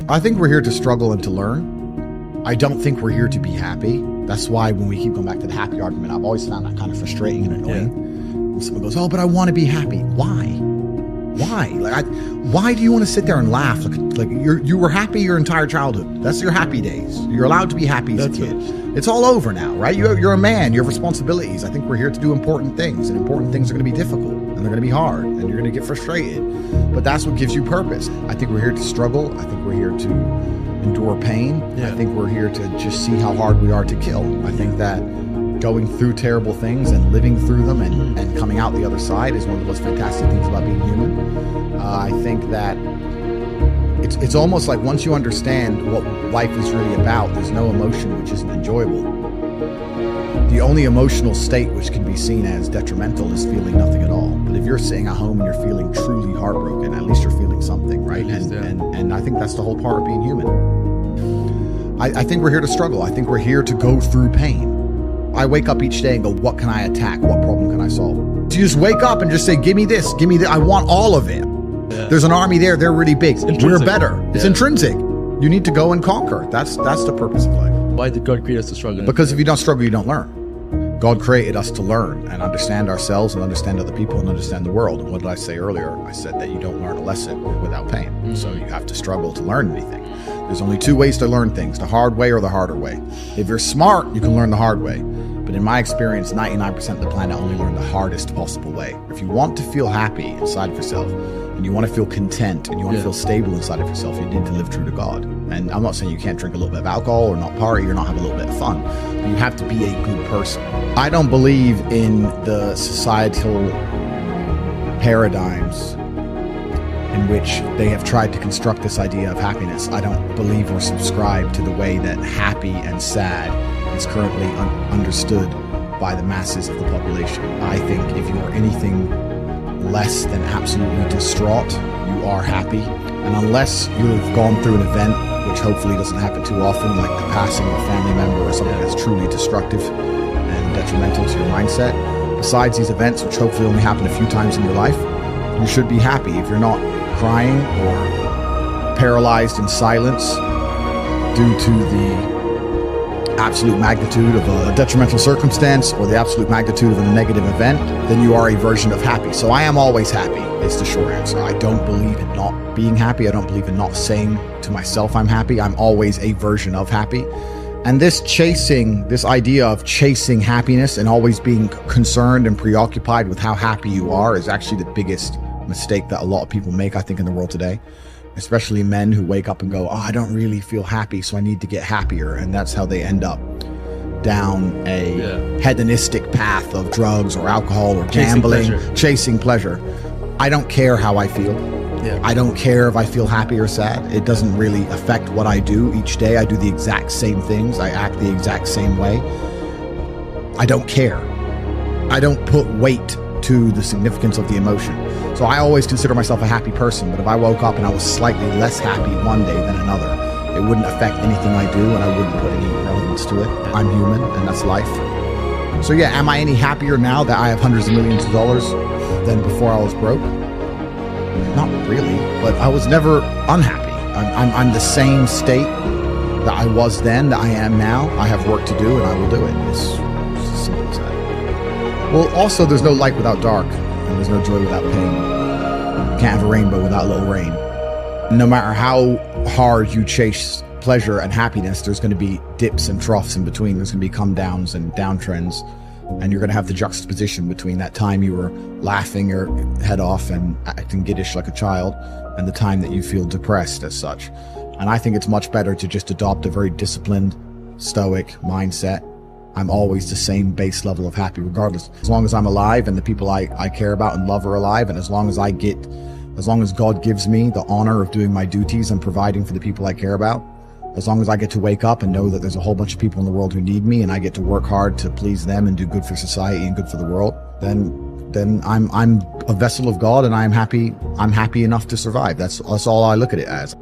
I think we're here to struggle and to learn. I don't think we're here to be happy. That's why when we keep going back to the happy argument, I've always found that kind of frustrating and annoying. When someone goes, oh, but I want to be happy. Why? Why do you want to sit there and laugh? Like you were happy your entire childhood. That's your happy days. You're allowed to be happy as a kid. It's all over now, right? You're a man. You have responsibilities. I think we're here to do important things, and important things are going to be difficult, and they're going to be hard, and you're going to get frustrated. But that's what gives you purpose. I think we're here to struggle. I think we're here to endure pain. I think we're here to just see how hard we are to kill. I think that going through terrible things and living through them and coming out the other side is one of the most fantastic things about being human. I think that it's almost like once you understand what life is really about, there's no emotion which isn't enjoyable. The only emotional state which can be seen as detrimental is feeling nothing at all. But if you're sitting at home and you're feeling truly heartbroken, at least you're feeling something, right? And I think that's the whole part of being human. I think we're here to struggle. I think we're here to go through pain. I wake up each day and go, what can I attack? What problem can I solve? So you just wake up and just say, give me this, give me that. I want all of it. There's an army there. They're really big. We're better. It's intrinsic. You need to go and conquer. That's the purpose of life. Why did God create us to struggle? Because if you don't struggle, you don't learn. God created us to learn and understand ourselves and understand other people and understand the world. And what did I say earlier? I said that you don't learn a lesson without pain. So you have to struggle to learn anything. There's only two ways to learn things, the hard way or the harder way. If you're smart, you can learn the hard way. But in my experience, 99% of the planet only learn the hardest possible way. If you want to feel happy inside of yourself, and you want to feel content, and you want to feel stable inside of yourself, you need to live true to God. And I'm not saying you can't drink a little bit of alcohol or not party or not have a little bit of fun. But you have to be a good person. I don't believe in the societal paradigms in which they have tried to construct this idea of happiness. I don't believe or subscribe to the way that happy and sad is currently understood by the masses of the population. I think if you are anything less than absolutely distraught, you are happy. And unless you've gone through an event, which hopefully doesn't happen too often, like the passing of a family member or something that's truly destructive and detrimental to your mindset, besides these events, which hopefully only happen a few times in your life, you should be happy. If you're not crying or paralyzed in silence due to the absolute magnitude of a detrimental circumstance or the absolute magnitude of a negative event, then you are a version of happy. So I am always happy is the short answer. I don't believe in not being happy. I don't believe in not saying to myself I'm happy. I'm always a version of happy. And this idea of chasing happiness and always being concerned and preoccupied with how happy you are is actually the biggest mistake that a lot of people make, I think, in the world today. Especially men who wake up and go, oh, I don't really feel happy, so I need to get happier. And that's how they end up down a hedonistic path of drugs or alcohol or gambling, chasing pleasure. I don't care how I feel. I don't care if I feel happy or sad. It doesn't really affect what I do each day. I do the exact same things. I act the exact same way. I don't care. I don't put weight to the significance of the emotion. So I always consider myself a happy person, but if I woke up and I was slightly less happy one day than another, it wouldn't affect anything I do and I wouldn't put any relevance to it. I'm human and that's life. So yeah, am I any happier now that I have hundreds of millions of dollars than before I was broke? Not really, but I was never unhappy. I'm the same state that I was then, that I am now. I have work to do and I will do it. It's as simple as that. Well, also there's no light without dark. And there's no joy without pain. You can't have a rainbow without a little rain. No matter how hard you chase pleasure and happiness, there's going to be dips and troughs in between. There's going to be come downs and downtrends. And you're going to have the juxtaposition between that time you were laughing your head off and acting giddish like a child and the time that you feel depressed as such. And I think it's much better to just adopt a very disciplined, stoic mindset. I'm always the same base level of happy regardless. As long as I'm alive and the people I care about and love are alive, and as long as God gives me the honor of doing my duties and providing for the people I care about, as long as I get to wake up and know that there's a whole bunch of people in the world who need me and I get to work hard to please them and do good for society and good for the world, then I'm a vessel of God and I'm happy enough to survive. That's all I look at it as.